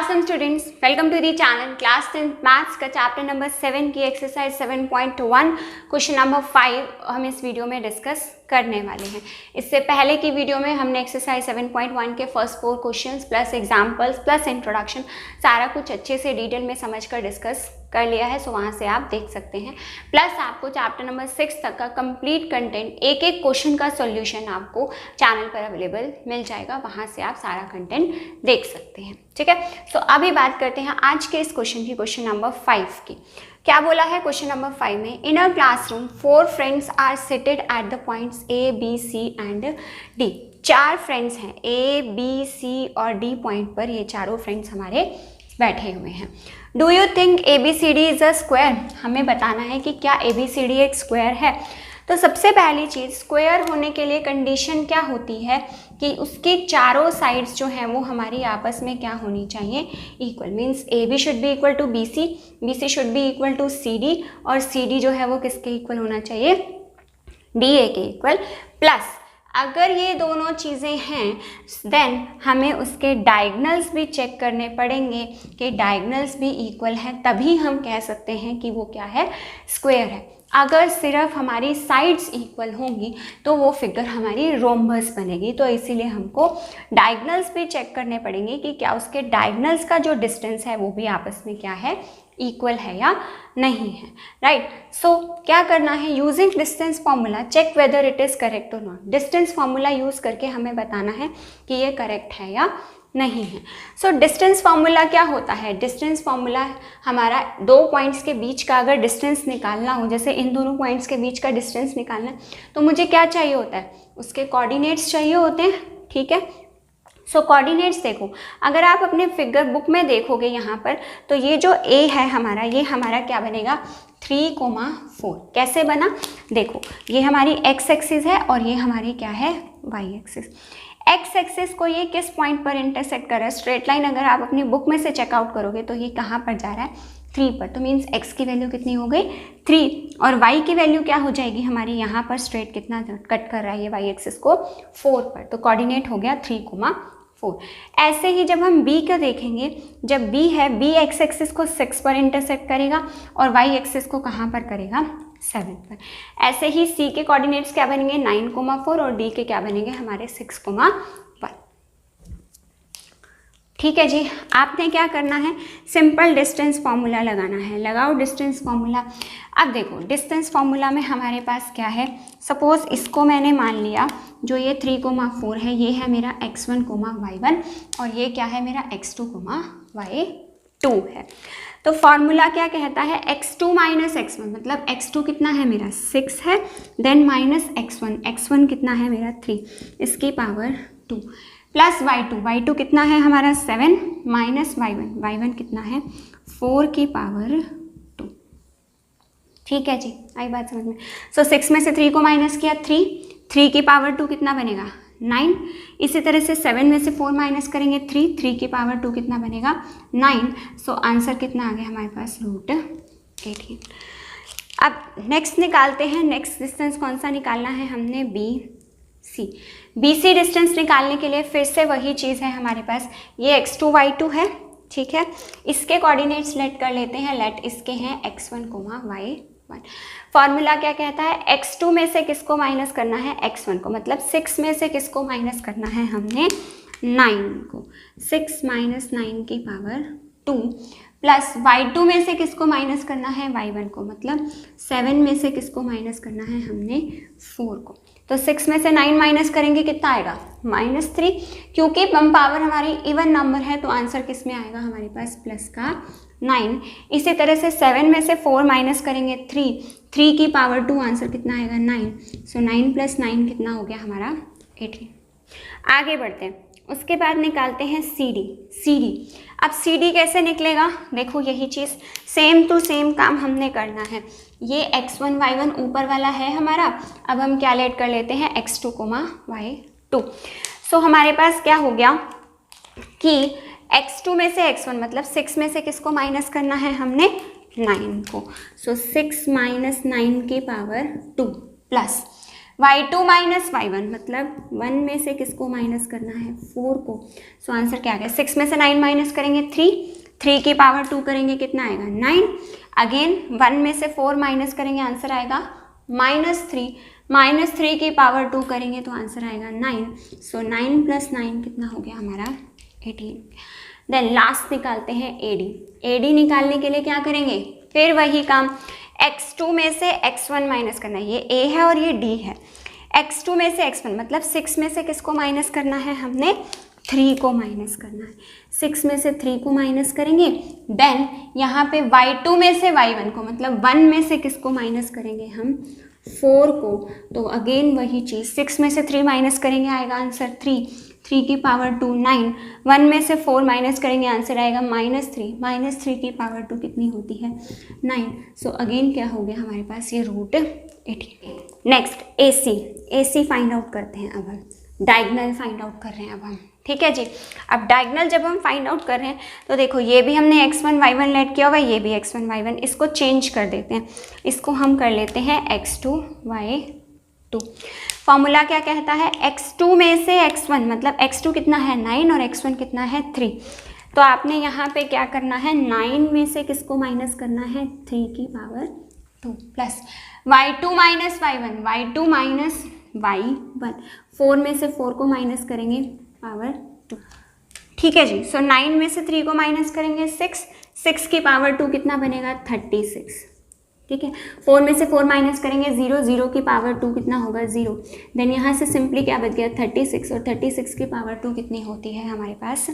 Awesome students, welcome to the channel class 10 maths का chapter number 7 की exercise 7.1 question number 5 हम इस video में डिस्कस करने वाले हैं। इससे पहले की वीडियो में हमने एक्सरसाइज 7.1 के first 4 questions plus examples plus introduction सारा कुछ अच्छे से डिटेल में समझकर डिस्कस कर लिया है, सो वहाँ से आप देख सकते हैं। प्लस आपको चैप्टर नंबर 6 तक का कंप्लीट कंटेंट एक एक क्वेश्चन का सॉल्यूशन आपको चैनल पर अवेलेबल मिल जाएगा, वहाँ से आप सारा कंटेंट देख सकते हैं। ठीक है, सो अभी बात करते हैं आज के इस क्वेश्चन की, क्वेश्चन नंबर 5 की। क्या बोला है क्वेश्चन नंबर 5 में? In a classroom 4 friends are seated at the points A B C and D. 4 friends हैं, ए बी सी और डी पॉइंट पर ये चारों फ्रेंड्स हमारे बैठे हुए हैं। Do you think A B C D is a square? हमें बताना है कि क्या ए बी सी डी एक स्क्वायर है। तो सबसे पहली चीज़, स्क्वायर होने के लिए कंडीशन क्या होती है कि उसके चारों साइड्स जो हैं वो हमारी आपस में क्या होनी चाहिए? Equal. Means A B should be equal to B C should be equal to C D, और सी डी जो है वो किसके इक्वल होना चाहिए? डी ए के इक्वल। प्लस अगर ये दोनों चीज़ें हैं देन हमें उसके डायगनल्स भी चेक करने पड़ेंगे कि डायगनल्स भी इक्वल हैं, तभी हम कह सकते हैं कि वो क्या है? स्क्वायर है। अगर सिर्फ हमारी साइड्स इक्वल होंगी तो वो फिगर हमारी रोम्बस बनेगी, तो इसीलिए हमको डायगनल्स भी चेक करने पड़ेंगे कि क्या उसके डायगनल्स का जो डिस्टेंस है वो भी आपस में क्या है? इक्वल है या नहीं है। राइट, सो क्या करना है? Using distance formula check whether it is correct और नॉट। डिस्टेंस फॉर्मूला यूज़ करके हमें बताना है कि ये करेक्ट है या नहीं है। सो डिस्टेंस फार्मूला क्या होता है? डिस्टेंस फार्मूला हमारा दो पॉइंट्स के बीच का अगर डिस्टेंस निकालना हो, जैसे इन दोनों पॉइंट्स के बीच का डिस्टेंस निकालना है, तो मुझे क्या चाहिए होता है? उसके कोऑर्डिनेट्स चाहिए होते हैं। ठीक है, सो कोऑर्डिनेट्स देखो, अगर आप अपने फिगर बुक में देखोगे यहाँ पर, तो ये जो ए है हमारा, ये हमारा क्या बनेगा? 3,4। कैसे बना? देखो, ये हमारी एक्स एक्सिस है और ये हमारी क्या है? Y axis. एक्स एक्सिस को ये किस पॉइंट पर इंटरसेक्ट कर रहा है? स्ट्रेट लाइन अगर आप अपनी बुक में से चेकआउट करोगे तो ये कहाँ पर जा रहा है? 3 पर। तो मीन्स एक्स की वैल्यू कितनी हो गई? 3, और वाई की वैल्यू क्या हो जाएगी हमारी? यहाँ पर स्ट्रेट कितना कट कर रहा है ये वाई एक्सिस को? 4 पर। तो कोऑर्डिनेट हो गया 3,4। ऐसे ही जब हम बी का देखेंगे, जब बी है, बी एक्स एक्सिस को 6 पर इंटरसेक्ट करेगा और वाई एक्सिस को कहाँ पर करेगा? 7 पर। ऐसे ही सी के कोऑर्डिनेट्स क्या बनेंगे? 9,4, और डी के क्या बनेंगे हमारे? 6,1। ठीक है जी, आपने क्या करना है? सिंपल डिस्टेंस फॉर्मूला लगाना है। लगाओ डिस्टेंस फॉर्मूला। अब देखो, डिस्टेंस फॉर्मूला में हमारे पास क्या है? सपोज इसको मैंने मान लिया, जो ये 3,4 है, ये है मेरा x1, y1, और ये क्या है मेरा? x2, y2 है। तो फॉर्मूला क्या कहता है? x2 माइनस x1, मतलब x2 कितना है मेरा? 6 है, देन माइनस x1 कितना है मेरा? 3, इसकी पावर 2, प्लस y2 कितना है हमारा? 7, माइनस y1 कितना है? 4 की पावर 2। ठीक है जी, आई बात समझ में? सो 6 में से 3 को माइनस किया, 3 की पावर 2 कितना बनेगा? 9। इसी तरह से 7 में से 4 माइनस करेंगे 3 की पावर 2 कितना बनेगा? 9। सो आंसर कितना आ गया हमारे पास? √18। अब नेक्स्ट निकालते हैं। नेक्स्ट डिस्टेंस कौन सा निकालना है हमने? बी सी डिस्टेंस निकालने के लिए फिर से वही चीज़ है हमारे पास। ये x2 y2 है। ठीक है, इसके कोऑर्डिनेट्स लेट कर लेते हैं। लेट इसके हैं x1, y1। फॉर्मूला क्या कहता है? x2 में से किसको माइनस करना है? x1 को। मतलब 6 में से किसको माइनस करना है हमने? 9 को। 6 माइनस 9 की पावर 2, प्लस y2 में से किसको माइनस करना है? y1 को। मतलब 7 में से किसको माइनस करना है हमने? 4 को। तो 6 में से 9 माइनस करेंगे, कितना आएगा? -3। क्योंकि बम पावर हमारी इवन नंबर है तो आंसर किस में आएगा हमारे पास? प्लस का 9। इसी तरह से 7 में से 4 माइनस करेंगे 3 की पावर 2, आंसर कितना आएगा? 9। सो 9 प्लस 9 कितना हो गया हमारा? 18। आगे बढ़ते हैं, उसके बाद निकालते हैं सी डी। अब सी डी कैसे निकलेगा? देखो, यही चीज़ सेम टू सेम काम हमने करना है। ये x1 y1 ऊपर वाला है हमारा। अब हम क्या लेट कर लेते हैं? x2, y2। सो हमारे पास क्या हो गया कि x2 में से x1, मतलब 6 में से किसको माइनस करना है हमने? 9 को। सो 6 माइनस 9 की power 2, plus y2 minus y1 मतलब 1 में से किसको माइनस करना है, 4 को। सो आंसर क्या आ गया, 6 में से 9 माइनस करेंगे 3 की पावर 2 करेंगे कितना आएगा 9। अगेन 1 में से 4 माइनस करेंगे आंसर आएगा -3 की पावर 2 करेंगे तो आंसर आएगा 9। सो 9 + 9 कितना हो गया हमारा 18। देन लास्ट निकालते हैं AD निकालने के लिए क्या करेंगे, फिर वही काम, x2 में से x1 माइनस करना है, ये A है और ये D है। x2 में से x1 मतलब 6 में से किसको माइनस करना है, हमने 3 को माइनस करना है। 6 में से 3 को माइनस करेंगे। देन यहाँ पे y2 में से y1 को मतलब 1 में से किसको माइनस करेंगे हम, 4 को। तो अगेन वही चीज़, 6 में से 3 माइनस करेंगे आएगा आंसर 3 की पावर 2 9। 1 में से 4 माइनस करेंगे आंसर आएगा -3 की पावर 2 कितनी होती है 9। सो अगेन क्या हो गया हमारे पास, ये √18। नेक्स्ट AC फाइंड आउट करते हैं। अब हम डायगनल फाइंड आउट कर रहे हैं अब हम, ठीक है जी। अब डायगनल जब हम फाइंड आउट कर रहे हैं तो देखो ये भी हमने x1 y1 लेट किया हुआ, ये भी x1 y1, इसको चेंज कर देते हैं, इसको हम कर लेते हैं x2 y2। फॉर्मूला क्या कहता है, x2 में से x1 मतलब x2 कितना है 9 और x1 कितना है 3। तो आपने यहाँ पे क्या करना है, 9 में से किसको माइनस करना है 3 की power 2 plus y2 minus y1, 4 में से 4 को माइनस करेंगे पावर 2, ठीक है जी। सो 9 में से 3 को माइनस करेंगे 6 की पावर 2 कितना बनेगा 36, ठीक है। 4 में से 4 माइनस करेंगे 0 की पावर 2 कितना होगा 0। देन यहाँ से सिंपली क्या बच गया 36, और 36 की पावर 2 कितनी होती है हमारे पास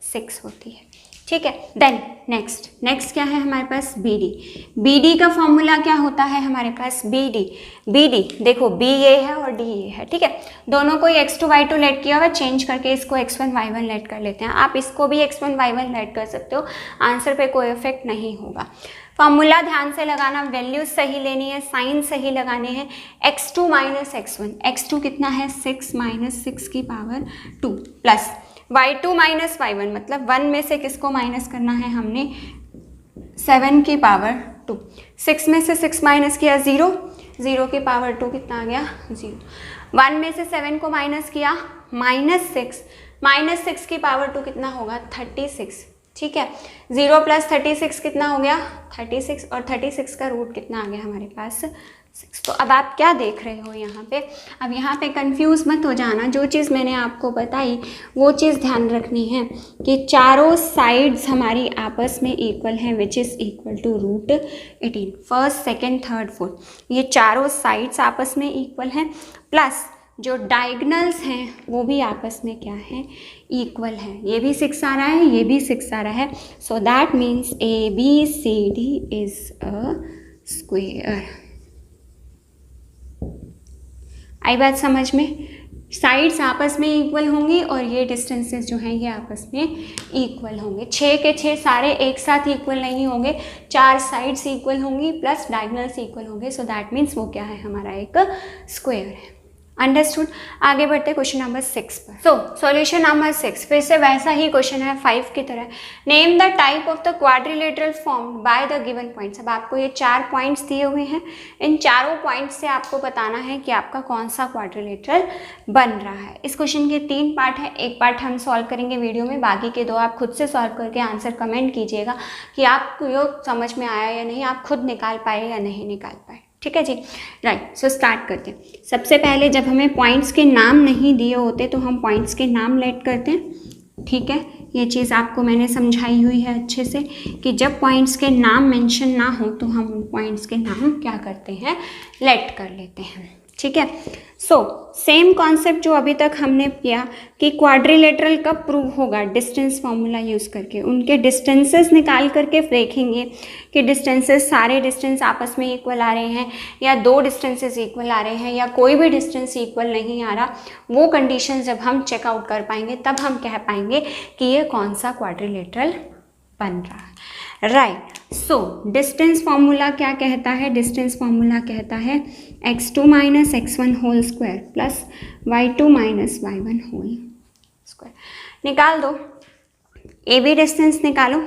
6 होती है, ठीक है। देन नेक्स्ट क्या है हमारे पास, BD का फॉर्मूला क्या होता है हमारे पास, BD देखो B ये है और D ये है, ठीक है। दोनों को x2 y2 लेट किया हुआ, चेंज करके इसको x1 y1 लेट कर लेते हैं। आप इसको भी x1 y1 लेट कर सकते हो, आंसर पे कोई इफेक्ट नहीं होगा। फॉर्मूला ध्यान से लगाना, वैल्यूज सही लेनी है, साइन सही लगाने हैं। x2 माइनस x1 कितना है 6 - 6 की power 2 plus y2 minus y1 मतलब 1 में से किसको माइनस करना है हमने 7 की पावर 2। 6 में से 6 माइनस किया 0 की पावर 2 कितना आ गया 0। 1 में से 7 को माइनस किया -6 की पावर 2 कितना होगा 36, ठीक है। 0 + 36 कितना हो गया 36, और 36 का रूट कितना आ गया हमारे पास 6। तो अब आप क्या देख रहे हो यहाँ पे, अब यहाँ पे कंफ्यूज मत हो जाना, जो चीज़ मैंने आपको बताई वो चीज़ ध्यान रखनी है कि चारों साइड्स हमारी आपस में इक्वल हैं, which is equal to √18। First, second, third, fourth, ये चारों साइड्स आपस में इक्वल हैं, प्लस जो डायगनल्स हैं वो भी आपस में क्या है इक्वल है। ये भी 6 आ रहा है, ये भी 6 आ रहा है। So that means ABCD is a square. आई बात समझ में, साइड्स आपस में इक्वल होंगी और ये डिस्टेंसेस जो हैं ये आपस में इक्वल होंगे। 6 के 6 सारे एक साथ इक्वल नहीं होंगे, 4 साइड्स इक्वल होंगी प्लस डायगनल्स इक्वल होंगे। सो दैट मीन्स वो क्या है हमारा एक स्क्वायर है। अंडरस्टूड। आगे बढ़ते क्वेश्चन नंबर 6 पर। सो सॉल्यूशन नंबर 6 फिर से वैसा ही क्वेश्चन है 5 की तरह। Name the type of the quadrilateral formed by the given points. अब आपको ये 4 पॉइंट्स दिए हुए हैं, इन चारों पॉइंट्स से आपको बताना है कि आपका कौन सा क्वाड्रिलेटरल बन रहा है। इस क्वेश्चन के 3 पार्ट है, एक पार्ट हम सॉल्व करेंगे वीडियो में, बाकी के 2 आप खुद से सॉल्व करके आंसर कमेंट कीजिएगा कि आपको ये समझ में आया या नहीं, आप खुद निकाल पाए या नहीं निकाल पाए, ठीक है जी। राइट, सो स्टार्ट करते हैं। सबसे पहले जब हमें पॉइंट्स के नाम नहीं दिए होते तो हम पॉइंट्स के नाम लेट करते हैं, ठीक है। ये चीज़ आपको मैंने समझाई हुई है अच्छे से कि जब पॉइंट्स के नाम मेंशन ना हो तो हम उन पॉइंट्स के नाम क्या करते हैं लेट कर लेते हैं, ठीक है। सो सेम कॉन्सेप्ट जो अभी तक हमने किया कि क्वाड्रिलेटरल कब प्रूव होगा, डिस्टेंस फार्मूला यूज़ करके उनके डिस्टेंसेस निकाल करके देखेंगे कि डिस्टेंसेस सारे डिस्टेंस आपस में इक्वल आ रहे हैं या 2 डिस्टेंसेस इक्वल आ रहे हैं या कोई भी डिस्टेंस इक्वल नहीं आ रहा। वो कंडीशन जब हम चेकआउट कर पाएंगे तब हम कह पाएंगे कि ये कौन सा क्वाड्रिलेटरल बन रहा है। राइट, सो डिस्टेंस फार्मूला क्या कहता है, डिस्टेंस फार्मूला कहता है x2 minus x1 whole square plus y2 minus y1 whole square. निकाल दो, ए बी डिस्टेंस निकालो,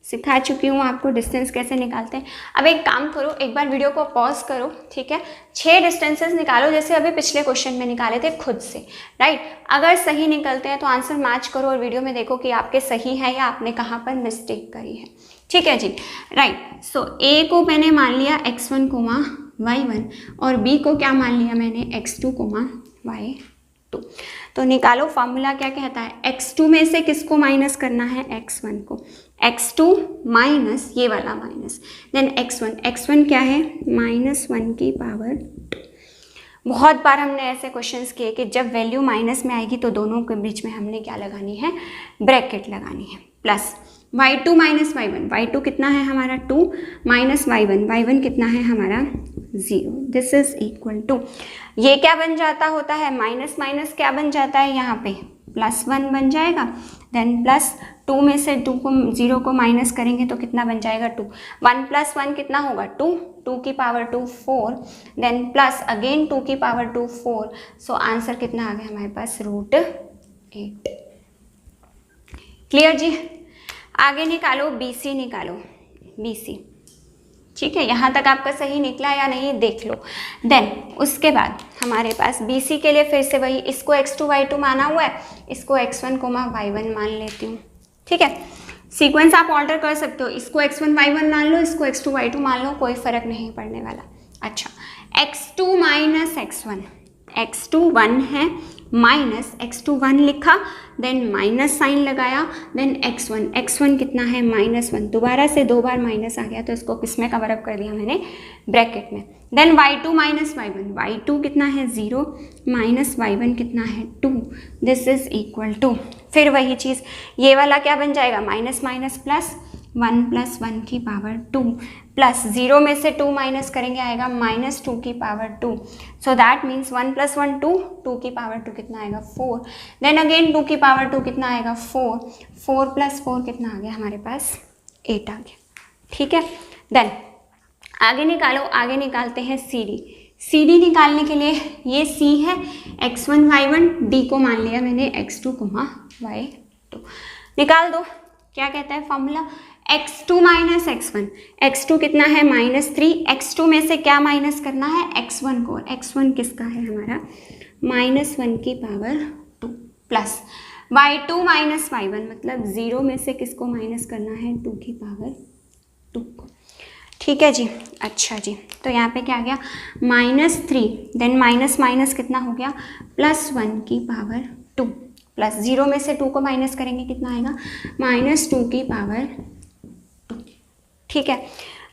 सिखा चुकी हूँ आपको डिस्टेंस कैसे निकालते हैं। अब एक काम करो, एक बार वीडियो को पॉज करो, ठीक है, 6 डिस्टेंसेस निकालो जैसे अभी पिछले क्वेश्चन में निकाले थे खुद से, राइट। अगर सही निकलते हैं तो आंसर मैच करो और वीडियो में देखो कि आपके सही है या आपने कहाँ पर मिस्टेक करी है, ठीक है जी, राइट। सो ए को मैंने मान लिया x1, y1 और b को क्या मान लिया मैंने x2, y2। तो निकालो, फॉर्मूला क्या कहता है, x2 में से किसको माइनस करना है, x1 को, x2 माइनस ये वाला माइनस, देन x1 क्या है, -1 की पावर 2। बहुत बार हमने ऐसे क्वेश्चंस किए कि जब वैल्यू माइनस में आएगी तो दोनों के बीच में हमने क्या लगानी है, ब्रैकेट लगानी है, plus y2 minus y1, y2 कितना है हमारा 2 माइनस y1 कितना है हमारा 0, दिस इज इक्वल टू, ये क्या बन जाता होता है, माइनस माइनस क्या बन जाता है यहाँ पे, +1 बन जाएगा, देन प्लस 2 में से 0 को माइनस करेंगे तो कितना बन जाएगा 2, 1 + 1 कितना होगा 2 की पावर 2 4, देन प्लस अगेन 2 की पावर 2 4, सो आंसर कितना आ गया हमारे पास √8। क्लियर जी। आगे निकालो BC, निकालो BC, ठीक है, यहाँ तक आपका सही निकला या नहीं देख लो। देन उसके बाद हमारे पास BC के लिए फिर से वही, इसको x2 y2 माना हुआ है, इसको x1 y1 मान लेती हूँ, ठीक है। सीक्वेंस आप ऑल्टर कर सकते हो, इसको x1 y1 मान लो, इसको x2 y2 मान लो, कोई फर्क नहीं पड़ने वाला। अच्छा, x2 माइनस x1 1 है, माइनस x2 1 लिखा, देन माइनस साइन लगाया, देन x1 कितना है -1, दोबारा से 2 बार माइनस आ गया तो इसको किस में कवर अप कर दिया मैंने, ब्रैकेट में, देन y2 माइनस y1 कितना है 0 माइनस y1 कितना है 2, दिस इज इक्वल टू, फिर वही चीज़, ये वाला क्या बन जाएगा, माइनस माइनस प्लस, 1 + 1 की पावर 2 प्लस 0 में से 2 माइनस करेंगे आएगा -2 की पावर 2, सो दैट मीन्स 1 + 1 2 की पावर 2 कितना आएगा 4, देन अगेन 2 की पावर 2 कितना आएगा 4 + 4 कितना आ गया हमारे पास 8 आ गया, ठीक है। देन आगे निकालो, आगे निकालते हैं CD निकालने के लिए, ये C है, x1 y1, D को मान लिया मैंने x2 y2, निकाल दो, क्या कहता है फॉर्मूला, x2 माइनस x1 कितना है -3, x2 में से क्या माइनस करना है, x1 को, x1 किसका है हमारा -1 की power 2 plus y2 minus y1 मतलब 0 में से किसको माइनस करना है 2 की पावर 2 को, ठीक है जी। अच्छा जी, तो यहाँ पे क्या आ गया -3, देन माइनस माइनस कितना हो गया +1 की पावर 2 प्लस 0 में से 2 को माइनस करेंगे कितना आएगा -2 की पावर 2, ठीक है।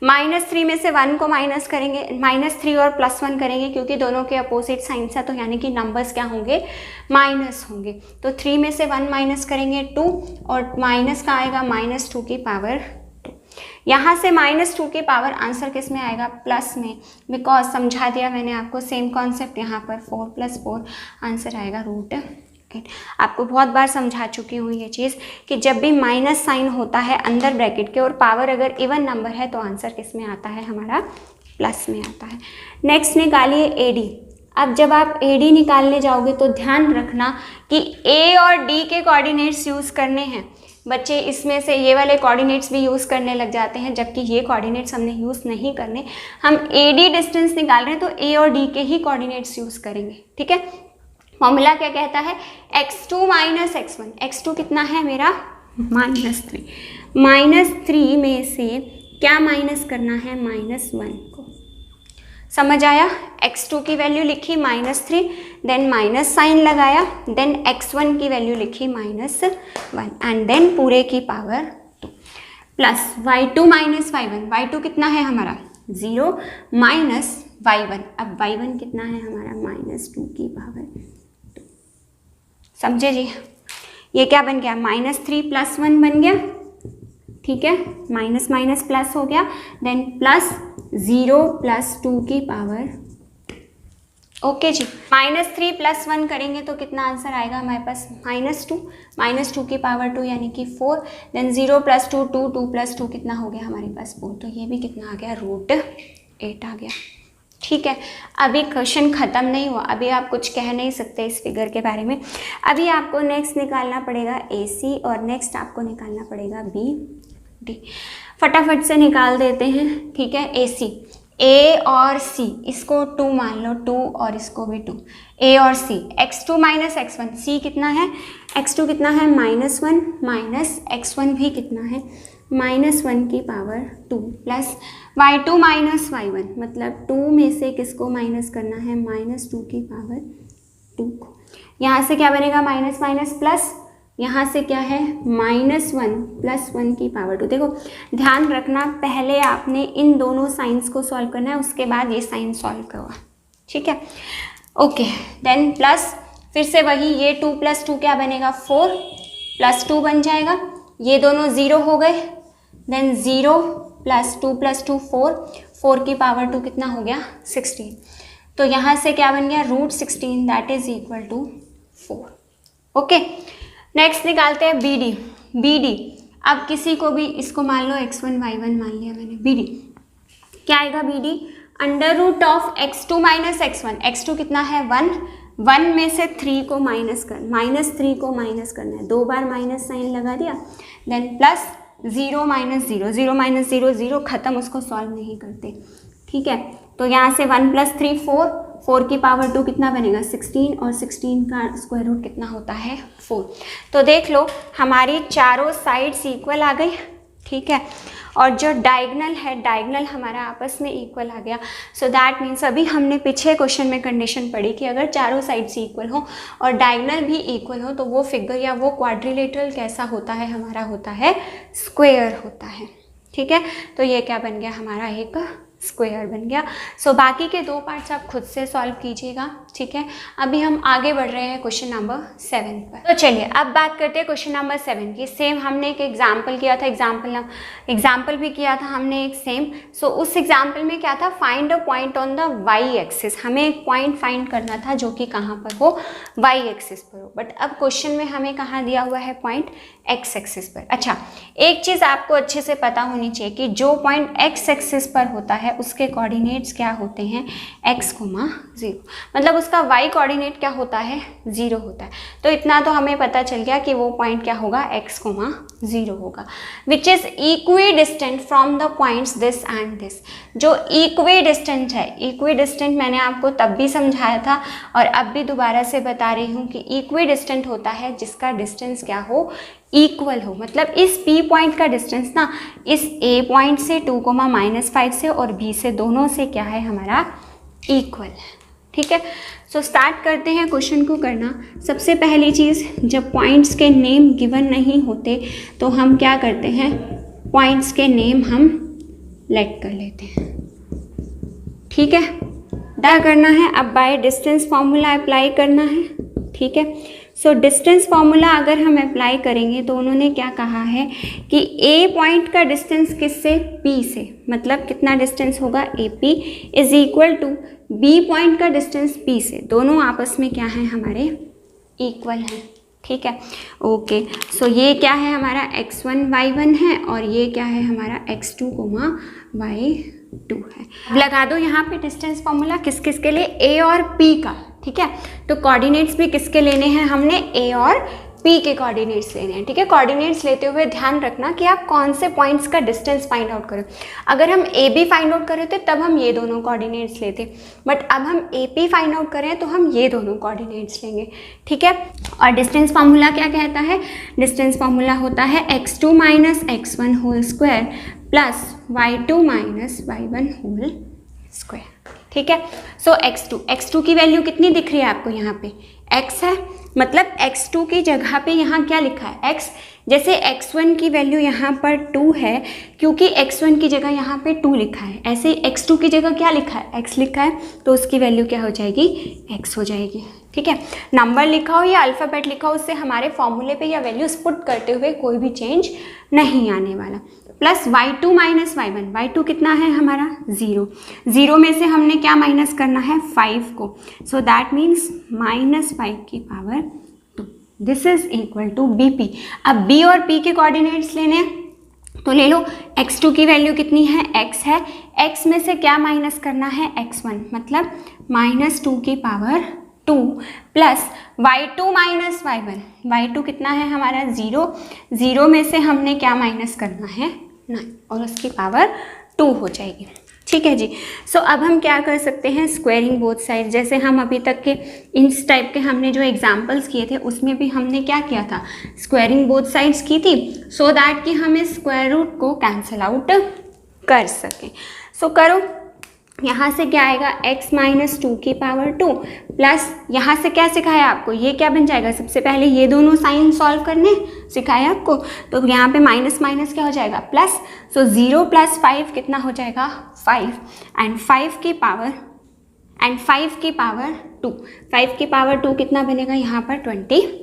-3 में से 1 को माइनस करेंगे, -3 और +1 करेंगे क्योंकि दोनों के अपोजिट साइंस है, तो यानी कि नंबर्स क्या होंगे, माइनस होंगे, तो 3 में से 1 माइनस करेंगे 2 और माइनस का आएगा -2 की पावर 2, यहाँ से -2 की पावर आंसर किस में आएगा, प्लस में, बिकॉज समझा दिया मैंने आपको सेम कॉन्सेप्ट, यहाँ पर 4 + 4 आंसर आएगा √8। आपको बहुत बार समझा चुकी हूँ ये चीज़ कि जब भी माइनस साइन होता है अंदर ब्रैकेट के और पावर अगर इवन नंबर है तो आंसर किस में आता है हमारा, प्लस में आता है। नेक्स्ट निकालिए AD। अब जब आप AD निकालने जाओगे तो ध्यान रखना कि A और D के कोऑर्डिनेट्स यूज़ करने हैं। बच्चे इसमें से ये वाले कोऑर्डिनेट्स भी यूज़ करने लग जाते हैं, जबकि ये कोऑर्डिनेट्स हमने यूज़ नहीं करने, हम AD डिस्टेंस निकाल रहे हैं तो A और D के ही कोऑर्डिनेट्स यूज़ करेंगे, ठीक है। फॉर्मूला क्या कहता है, x2 माइनस x1 कितना है मेरा -3 में से क्या माइनस करना है -1 को, समझ आया। x2 की वैल्यू लिखी -3, देन माइनस साइन लगाया, देन x1 की वैल्यू लिखी -1 एंड देन पूरे की power 2 plus y2 minus y1 कितना है हमारा 0 माइनस y1, अब y1 कितना है हमारा -2 की पावर 2, समझे जी। ये क्या बन गया -3 + 1 बन गया, ठीक है, माइनस माइनस प्लस हो गया, देन प्लस 0 + 2 की पावर, ओके जी। -3 + 1 करेंगे तो कितना आंसर आएगा हमारे पास -2 की पावर 2 यानी कि 4, देन 0 + 2 2 + 2 कितना हो गया हमारे पास 4, तो ये भी कितना आ गया √8 आ गया, ठीक है। अभी क्वेश्चन ख़त्म नहीं हुआ, अभी आप कुछ कह नहीं सकते इस फिगर के बारे में। अभी आपको नेक्स्ट निकालना पड़ेगा AC और नेक्स्ट आपको निकालना पड़ेगा डी। फटाफट से निकाल देते हैं, ठीक है। ए सी, ए और सी, इसको 2 मान लो, 2 और इसको भी 2, ए और सी, x2 माइनस x1, सी कितना है, x2 कितना है -1 माइनस x1 भी कितना है -1 की power 2 plus y2 minus y1, मतलब 2 में से किसको माइनस करना है, -2 की पावर 2 को। यहाँ से क्या बनेगा, माइनस माइनस प्लस, यहाँ से क्या है -1 प्लस 1 की पावर 2। देखो ध्यान रखना, पहले आपने इन दोनों साइंस को सॉल्व करना है, उसके बाद ये साइन सॉल्व करवा, ठीक है। ओके, देन प्लस, फिर से वही, ये 2 + 2 क्या बनेगा 4 + 2 बन जाएगा, ये दोनों 0 हो गए, देन 0 + 2 + 2 4, 4 की पावर 2 कितना हो गया 16। तो यहाँ से क्या बन गया √16, that is equal to 4। Okay, next निकालते हैं बी डी। बी डी, अब किसी को भी इसको मान लो x1 y1 मान लिया मैंने, बी डी क्या आएगा, B D √x2 minus x1, x2 कितना है 1, 1 में से 3 को -3 को माइनस करना है, 2 बार माइनस साइन लगा दिया, देन प्लस 0 - 0, 0 - 0 0 खत्म, उसको सॉल्व नहीं करते, ठीक है। तो यहाँ से 1 + 3 4, 4 की पावर 2 कितना बनेगा 16, और 16 का स्क्वायर रूट कितना होता है 4। तो देख लो हमारी चारों साइड्स इक्वल आ गई, ठीक है, और जो डायगनल है, डायगनल हमारा आपस में इक्वल आ गया। सो दैट मीन्स अभी हमने पीछे क्वेश्चन में कंडीशन पढ़ी कि अगर चारों साइड्स इक्वल हो और डायगनल भी इक्वल हो तो वो फिगर या वो क्वाड्रिलेटरल कैसा होता है, हमारा होता है स्क्वायर होता है, ठीक है। तो ये क्या बन गया, हमारा एक स्क्वायर बन गया। सो बाकी के 2 पार्ट्स आप खुद से सॉल्व कीजिएगा, ठीक है। अभी हम आगे बढ़ रहे हैं क्वेश्चन नंबर 7 पर। तो चलिए अब बात करते हैं क्वेश्चन नंबर 7 की। सेम हमने एक एग्जाम्पल किया था, एग्जाम्पल भी किया था हमने एक सेम। सो उस एग्जाम्पल में क्या था, find a point on the Y axis, हमें एक पॉइंट फाइंड करना था जो कि कहाँ पर हो, वाई एक्सिस पर हो। बट अब क्वेश्चन में हमें कहाँ दिया हुआ है, पॉइंट एक्स एक्सिस पर। अच्छा, एक चीज़ आपको अच्छे से पता होनी चाहिए कि जो पॉइंट एक्स एक्सिस पर होता है उसके कोऑर्डिनेट्स क्या होते हैं, x, 0, मतलब उसका y कोऑर्डिनेट क्या होता है 0 होता है। तो इतना तो हमें पता चल गया कि वो पॉइंट क्या होगा, x, 0 होगा, which is equi distant from the points this and this. जो इक्वी डिस्टेंट है, इक्वी डिस्टेंट मैंने आपको तब भी समझाया था और अब भी दोबारा से बता रही हूँ कि इक्वी डिस्टेंट होता है जिसका डिस्टेंस क्या हो, इक्वल हो। मतलब इस P पॉइंट का डिस्टेंस ना इस A पॉइंट से 2, -5 से और B से, दोनों से क्या है हमारा इक्वल है, ठीक है। सो स्टार्ट करते हैं क्वेश्चन को करना। सबसे पहली चीज़, जब पॉइंट्स के नेम गिवन नहीं होते तो हम क्या करते हैं, पॉइंट्स के नेम हम लेट कर लेते हैं, ठीक है। क्या करना है, अब बाय डिस्टेंस फॉर्मूला अप्लाई करना है, ठीक है। सो डिस्टेंस फार्मूला अगर हम अप्लाई करेंगे तो उन्होंने क्या कहा है कि A पॉइंट का डिस्टेंस किससे, P से, मतलब कितना डिस्टेंस होगा AP is equal to B point का डिस्टेंस P से, दोनों आपस में क्या है हमारे इक्वल हैं, ठीक है। ओके, सो ये क्या है हमारा x1 y1 है और ये क्या है हमारा x2 y2 है। लगा दो यहाँ पे डिस्टेंस फार्मूला किस किस के लिए, A और P का, ठीक है। तो कोऑर्डिनेट्स भी किसके लेने हैं, हमने A और P के कोऑर्डिनेट्स लेने हैं, ठीक है। कोऑर्डिनेट्स लेते हुए ध्यान रखना कि आप कौन से पॉइंट्स का डिस्टेंस फाइंड आउट करें। अगर हम AB फाइंड आउट कर रहे थे तब हम ये दोनों कोऑर्डिनेट्स लेते, बट अब हम AP फाइंड आउट करें तो हम ये दोनों कोऑर्डिनेट्स लेंगे, ठीक है। और डिस्टेंस फार्मूला क्या कहता है, डिस्टेंस फार्मूला होता है x2 - x1 whole square plus y2 - y1 whole square, ठीक है। सो x2 की वैल्यू कितनी दिख रही है आपको, यहाँ पे x है, मतलब x2 की जगह पे यहाँ क्या लिखा है x, जैसे x1 की वैल्यू यहाँ पर 2 है क्योंकि x1 की जगह यहाँ पे 2 लिखा है, ऐसे ही x2 की जगह क्या लिखा है, x लिखा है, तो उसकी वैल्यू क्या हो जाएगी, x हो जाएगी, ठीक है। नंबर लिखा हो या अल्फ़ाबेट लिखा हो, उससे हमारे फॉर्मूले पे या वैल्यूज पुट करते हुए कोई भी चेंज नहीं आने वाला। प्लस y2 - y1, y2 कितना है हमारा 0, 0 में से हमने क्या माइनस करना है 5 को, सो दैट मीन्स -5 की power 2, this is equal to BP। अब B और P के कोऑर्डिनेट्स लेने हैं तो ले लो, x2 की वैल्यू कितनी है, x है, x में से क्या माइनस करना है x1, मतलब -2 की power 2 plus y2 - y1, y2 कितना है हमारा 0, 0 में से हमने क्या माइनस करना है 9 और उसकी पावर 2 हो जाएगी। ठीक है जी। सो अब हम क्या कर सकते हैं, स्क्वायरिंग बोथ साइड। जैसे हम अभी तक के इस टाइप के हमने जो एग्जांपल्स किए थे उसमें भी हमने क्या किया था, स्क्वायरिंग बोथ साइड्स की थी, सो दैट कि हम इस स्क्वायर रूट को कैंसिल आउट कर सकें। सो करो, यहाँ से क्या आएगा, x माइनस 2 की पावर 2 प्लस यहाँ से क्या सिखाया आपको, ये क्या बन जाएगा, सबसे पहले ये दोनों साइन सॉल्व करने सिखाया आपको, तो यहाँ पे माइनस माइनस क्या हो जाएगा प्लस, सो 0 प्लस 5 कितना हो जाएगा 5 एंड 5 की पावर 2, 5 की पावर 2 कितना बनेगा यहाँ पर 25।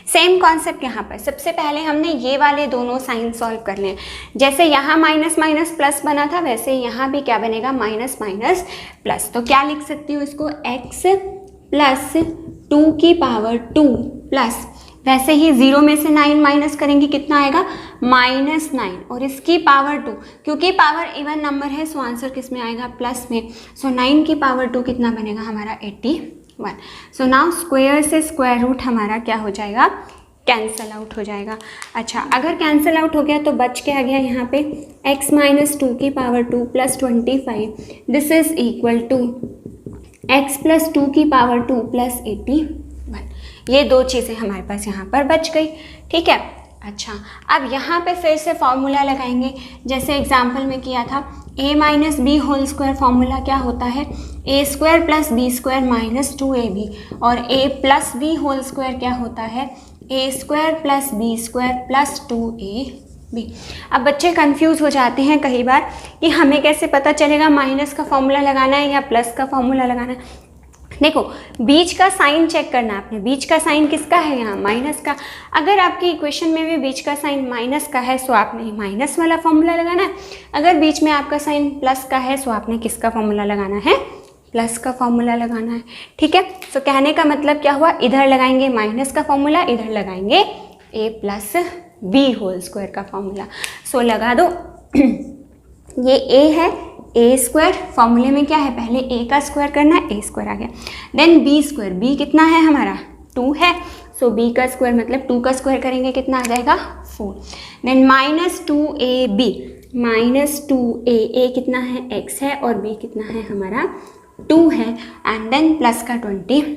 सेम कॉन्सेप्ट यहाँ पर, सबसे पहले हमने ये वाले दोनों साइन सॉल्व करने हैं। जैसे यहाँ माइनस माइनस प्लस बना था वैसे यहाँ भी क्या बनेगा, माइनस माइनस प्लस। तो क्या लिख सकती हूँ इसको, x प्लस 2 की पावर 2 प्लस, वैसे ही 0 में से 9 माइनस करेंगे कितना आएगा, माइनस 9 और इसकी पावर 2, क्योंकि पावर इवन नंबर है सो आंसर किस में आएगा, प्लस में। सो 9 की पावर 2 कितना बनेगा हमारा 81। सो नाउ स्क्वायर से स्क्वायर रूट हमारा क्या हो जाएगा, कैंसल आउट हो जाएगा। अच्छा, अगर कैंसल आउट हो गया तो बच के आ गया यहाँ पे x माइनस 2 की पावर 2 प्लस 25, this is equal to x plus 2 की पावर 2 प्लस 81। ये दो चीज़ें हमारे पास यहाँ पर बच गई। ठीक है। अच्छा, अब यहाँ पे फिर से फॉर्मूला लगाएंगे, जैसे एग्जाम्पल में किया था, a minus B whole square formula क्या होता है, a square plus B square minus 2ab, और a plus B whole square क्या होता है, a square plus B square plus 2ab। अब बच्चे कंफ्यूज हो जाते हैं कई बार कि हमें कैसे पता चलेगा माइनस का फॉर्मूला लगाना है या प्लस का फॉर्मूला लगाना है। देखो, बीच का साइन चेक करना आपने, बीच का साइन किसका है यहाँ, माइनस का। अगर आपकी इक्वेशन में भी बीच का साइन माइनस का है सो आपने माइनस वाला फॉर्मूला लगाना है, अगर बीच में आपका साइन प्लस का है सो आपने किसका फॉर्मूला लगाना है, प्लस का फॉर्मूला लगाना है। ठीक है। तो कहने का मतलब क्या हुआ, इधर लगाएंगे माइनस का फॉर्मूला, इधर लगाएंगे a plus B whole square का फॉर्मूला। सो लगा दो, ये a है, ए स्क्वायर फॉर्मूले में क्या है, पहले ए का स्क्वायर करना है, ए स्क्वायर आ गया, देन बी स्क्वायर, बी कितना है हमारा 2 है, सो बी का स्क्वायर मतलब 2 का स्क्वायर करेंगे कितना आ जाएगा 4, then minus 2ab, minus 2a, ए कितना है x है और b कितना है हमारा 2 है, एंड देन प्लस का 25।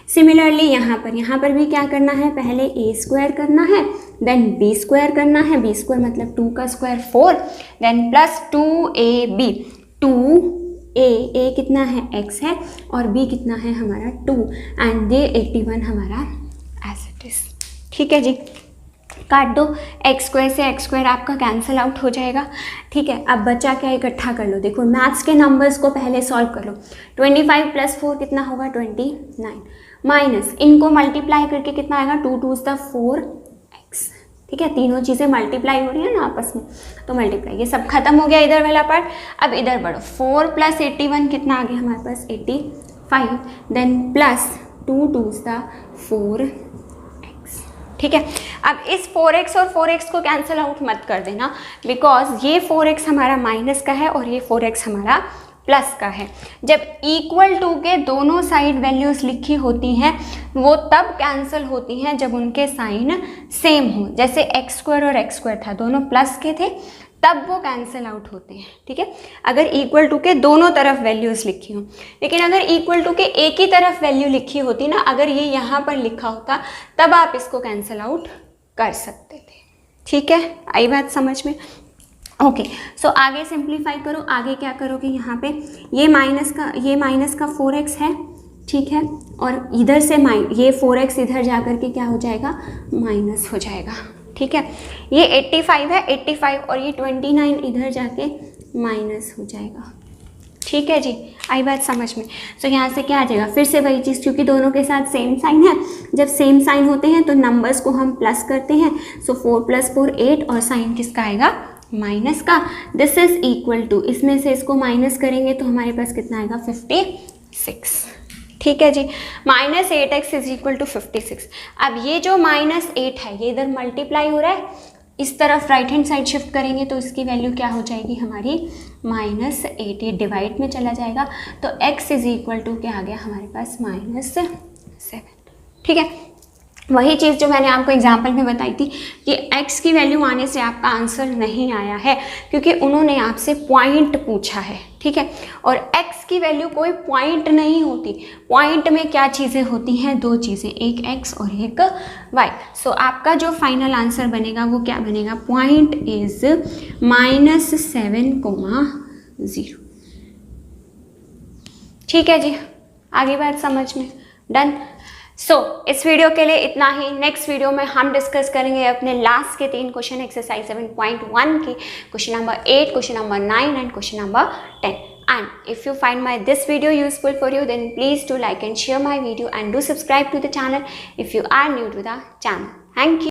सिमिलरली यहाँ पर भी क्या करना है, पहले a स्क्वायर करना है, देन b स्क्वायर करना है, b स्क्वायर मतलब 2 का square 4, then plus 2ab, 2a कितना है x है और b कितना है हमारा 2, एंड ये 81 हमारा एज इट इज। ठीक है जी, काट दो, एक्स स्क्वायर से एक्स स्क्वायर आपका कैंसिल आउट हो जाएगा। ठीक है। अब बचा क्या, इकट्ठा कर लो। देखो, मैथ्स के नंबर्स को पहले सॉल्व कर लो। 25 प्लस 4 कितना होगा 29, माइनस इनको मल्टीप्लाई करके कितना आएगा 2 2 द 4x। ठीक है, तीनों चीज़ें मल्टीप्लाई हो रही है ना आपस में, तो मल्टीप्लाई, ये सब खत्म हो गया इधर वाला पार्ट। अब इधर बढ़ो, 4 प्लस 81 कितना आ गया हमारे पास 85, देन प्लस 2 2 द 4। ठीक है। अब इस 4x और 4x को कैंसिल आउट मत कर देना, बिकॉज ये 4x हमारा माइनस का है और ये 4x हमारा प्लस का है। जब इक्वल टू के दोनों साइड वैल्यूज़ लिखी होती हैं वो तब कैंसिल होती हैं जब उनके साइन सेम हो। जैसे एक्स स्क्वायर और एक्स स्क्वायर था, दोनों प्लस के थे, तब वो कैंसिल आउट होते हैं। ठीक है, अगर इक्वल टू के दोनों तरफ वैल्यूज़ लिखी हों। लेकिन अगर इक्वल टू के एक ही तरफ वैल्यू लिखी होती ना, अगर ये यहाँ पर लिखा होता तब आप इसको कैंसिल आउट कर सकते थे। ठीक है, आई बात समझ में? ओके, सो आगे सिंप्लीफाई करो। आगे क्या करोगे, यहाँ पे ये माइनस का 4x है, ठीक है, और इधर से ये 4x इधर जा कर के क्या हो जाएगा, माइनस हो जाएगा। ठीक है, ये 85 है, 85 और ये 29 इधर जाके माइनस हो जाएगा। ठीक है जी, आई बात समझ में? सो यहाँ से क्या आ जाएगा, फिर से वही चीज़, क्योंकि दोनों के साथ सेम साइन है। जब सेम साइन होते हैं तो नंबर्स को हम प्लस करते हैं। सो 4 + 4 8 और साइन किसका आएगा, माइनस का। दिस इज इक्वल टू, इसमें से इसको माइनस करेंगे तो हमारे पास कितना आएगा, 56। ठीक है जी, -8x इज इक्वल टू 56। अब ये जो -8 है ये इधर मल्टीप्लाई हो रहा है, इस तरफ राइट हैंड साइड शिफ्ट करेंगे तो इसकी वैल्यू क्या हो जाएगी हमारी, -8। ये डिवाइड में चला जाएगा तो x इज इक्वल टू क्या आ गया हमारे पास, -7। ठीक है, वही चीज़ जो मैंने आपको एग्जाम्पल में बताई थी कि x की वैल्यू आने से आपका आंसर नहीं आया है, क्योंकि उन्होंने आपसे पॉइंट पूछा है, ठीक है। और x की वैल्यू कोई पॉइंट नहीं होती। पॉइंट में क्या चीज़ें होती हैं? दो चीज़ें, एक x और एक y। सो आपका जो फाइनल आंसर बनेगा वो क्या बनेगा? Point is -7,0। ठीक है जी, आगे बात समझ में? डन। सो इस वीडियो के लिए इतना ही। नेक्स्ट वीडियो में हम डिस्कस करेंगे अपने लास्ट के 3 क्वेश्चन एक्सरसाइज 7.1 के, question number 8, question number 9 and question number 10. And if you find this video useful for you, then please do like and share my video and do subscribe to the channel if you are new to the channel. Thank you.